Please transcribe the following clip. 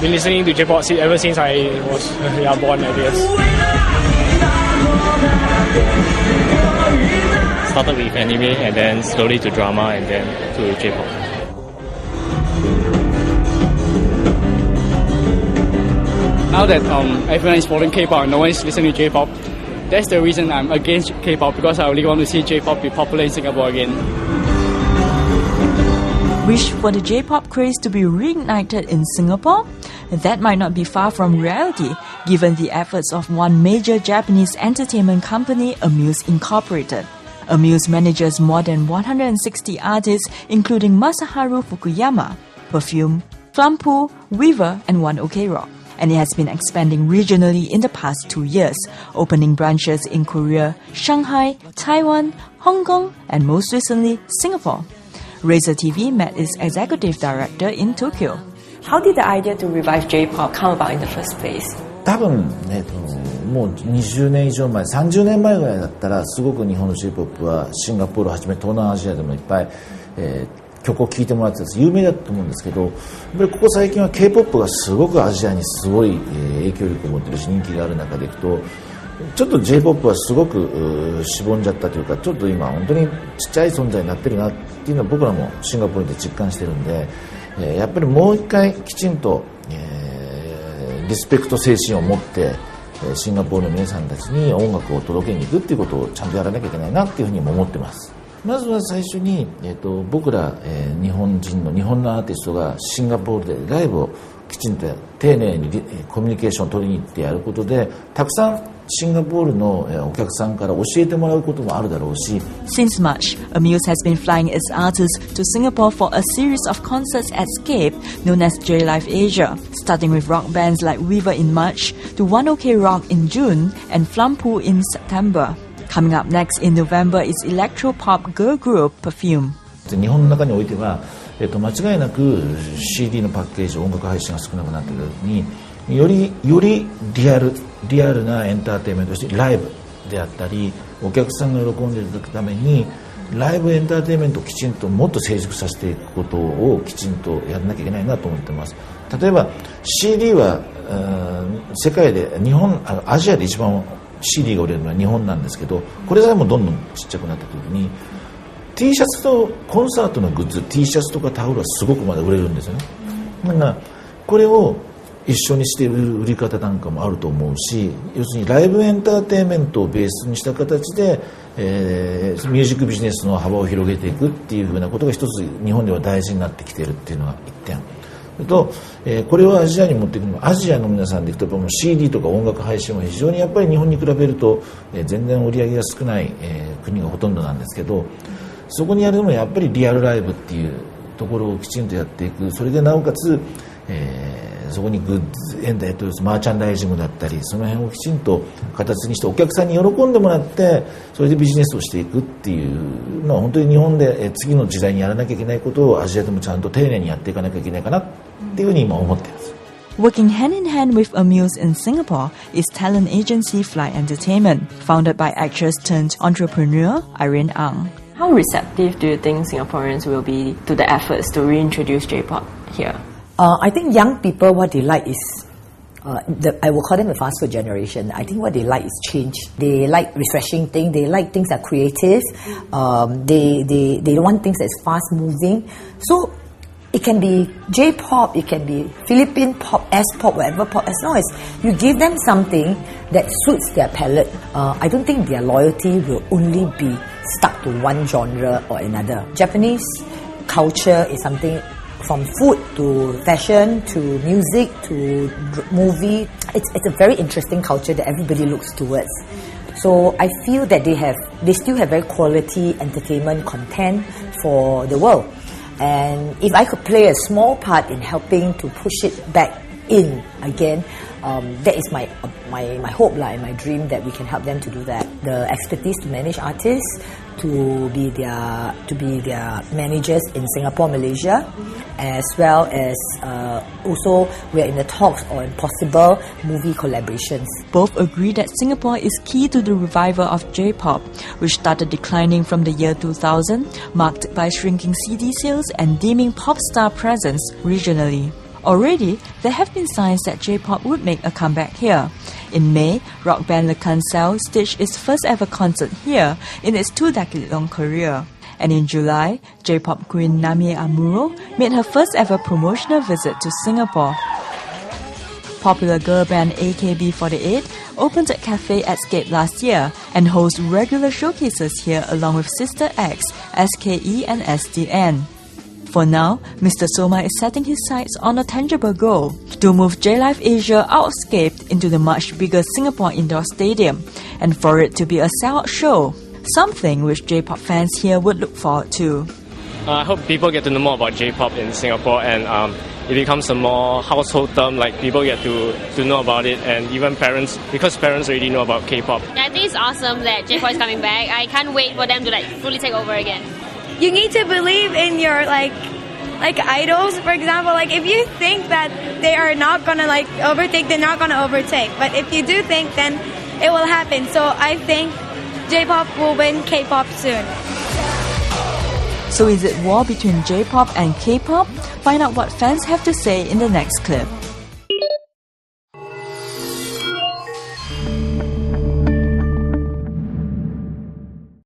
been listening to J-pop ever since I was born, I guess. Started with anime and then slowly to drama and then to J-pop. Now that everyone is following K-pop and no one is listening to J-pop, that's the reason I'm against K-pop, because I really want to see J-pop be popular in Singapore again. Wish for the J-pop craze to be reignited in Singapore? That might not be far from reality, given the efforts of one major Japanese entertainment company, Amuse Inc. Amuse manages more than 160 artists, including Masaharu Fukuyama, Perfume, Flumpool, Weaver, and One OK Rock. And it has been expanding regionally in the past 2 years, opening branches in Korea, Shanghai, Taiwan, Hong Kong, and most recently, Singapore. Razor TV met its executive director in Tokyo. How did the idea to revive J-pop come about in the first place? 多分、もう20年以上前、30年前ぐらいだったらすごく日本の J-POP はシンガポールをはじめ東南アジアでもいっぱい、曲を聴いてもらってた有名だと思うんですけど、やっぱりここ最近は K-POP がすごくアジアにすごい影響力を持ってるし人気がある中でいくと、ちょっと J-POP はすごくしぼんじゃったというか、ちょっと今本当にちっちゃい存在になってるなっていうのは僕らもシンガポールで実感してるんで、やっぱりもう一回きちんと、リスペクト精神を持ってシンガポールの皆さんたちに音楽を届けに行くっていうことをちゃんとやらなきゃいけないなっていうふうにも思ってます。まずは最初に、僕ら、日本のアーティストがシンガポールでライブをきちんと丁寧にコミュニケーションを取りに行ってやることで、たくさんシンガポールのお客さんから教えてもらうこともあるだろうし。Since March, Amuse has been flying its artists to Singapore for a series of concerts at Scape, known as J-Live Asia, starting with rock bands like Weaver in March, to One OK Rock in June, and Flumpool in September. Coming up next in November is electro-pop girl group Perfume. 日本の中においては、間違いなく CD のパッケージ、音楽配信が少なくなっているのに、よりリアルなエンターテインメントとしてライブであったり、お客さんが喜んでいただくためにライブエンターテインメントをきちんともっと成熟させていくことをきちんとやらなきゃいけないなと思っています。例えば CD は世界でアジアで一番 CD が売れるのは日本なんですけど、これさえもどんどんちっちゃくなった時に T シャツとコンサートのグッズ、 T シャツとかタオルはすごくまだ売れるんですよね。だからこれを一緒にしている売り方なんかもあると思うし、要するにライブエンターテインメントをベースにした形で、ミュージックビジネスの幅を広げていくっていうふうなことが一つ日本では大事になってきているっていうのが一点と、これをアジアに持っていくのもアジアの皆さんでいくと、もう CD とか音楽配信は非常にやっぱり日本に比べると、全然売り上げが少ない、国がほとんどなんですけど、そこにやるのもやっぱりリアルライブっていうところをきちんとやっていく。それでなおかつ、そこにグッズ、マーチャンダイジングだったり、その辺をきちんと形にしてお客さんに喜んでもらって、それでビジネスをしていくっていうのは本当に日本で次の時代にやらなきゃいけないことをアジアでもちゃんと丁寧にやっていかなきゃいけないかなっていうふうに今思っています。Working hand in hand with Amuse in Singapore is talent agency Fly Entertainment, founded by actress turned entrepreneur Irene Ang. How receptive do you think Singaporeans will be to the efforts to reintroduce J-pop here? I think young people, what they like is, I will call them the fast food generation. I think what they like is change. They like refreshing things. They like things that are creative. They want things that's fast moving. So it can be J-pop, it can be Philippine pop, S-pop, whatever pop. As long as you give them something that suits their palate, I don't think their loyalty will only be stuck to one genre or another. Japanese culture is something from food to fashion to music to movie. It's a very interesting culture that everybody looks towards. So I feel that they still have very quality entertainment content for the world. And if I could play a small part in helping to push it back in again, that is my hope and my dream that we can help them to do that. The expertise to manage artists, to be their managers in Singapore, Malaysia, as well as also we are in the talks on possible movie collaborations. Both agree that Singapore is key to the revival of J-pop, which started declining from the year 2000, marked by shrinking CD sales and dimming pop star presence regionally. Already, there have been signs that J-pop would make a comeback here. In May, rock band Le Cancel staged its first ever concert here in its 2-decade-long career. And in July, J-pop queen Namie Amuro made her first ever promotional visit to Singapore. Popular girl band AKB48 opened a cafe at Scape last year and hosts regular showcases here along with sister acts SKE and SDN. For now, Mr. Soma is setting his sights on a tangible goal to move J-Live Asia out of Scape into the much bigger Singapore Indoor Stadium and for it to be a sellout show, something which J-pop fans here would look forward to. I hope people get to know more about J-pop in Singapore and it becomes a more household term, like people get to know about it, and even parents, because parents already know about K-pop. Yeah, I think it's awesome that J-pop is coming back. I can't wait for them to fully take over again. You need to believe in your like idols. For example, if you think that they are not gonna overtake, they're not gonna overtake. But if you do think, then it will happen. So I think J-pop will win K-pop soon. So is it war between J-pop and K-pop? Find out what fans have to say in the next clip.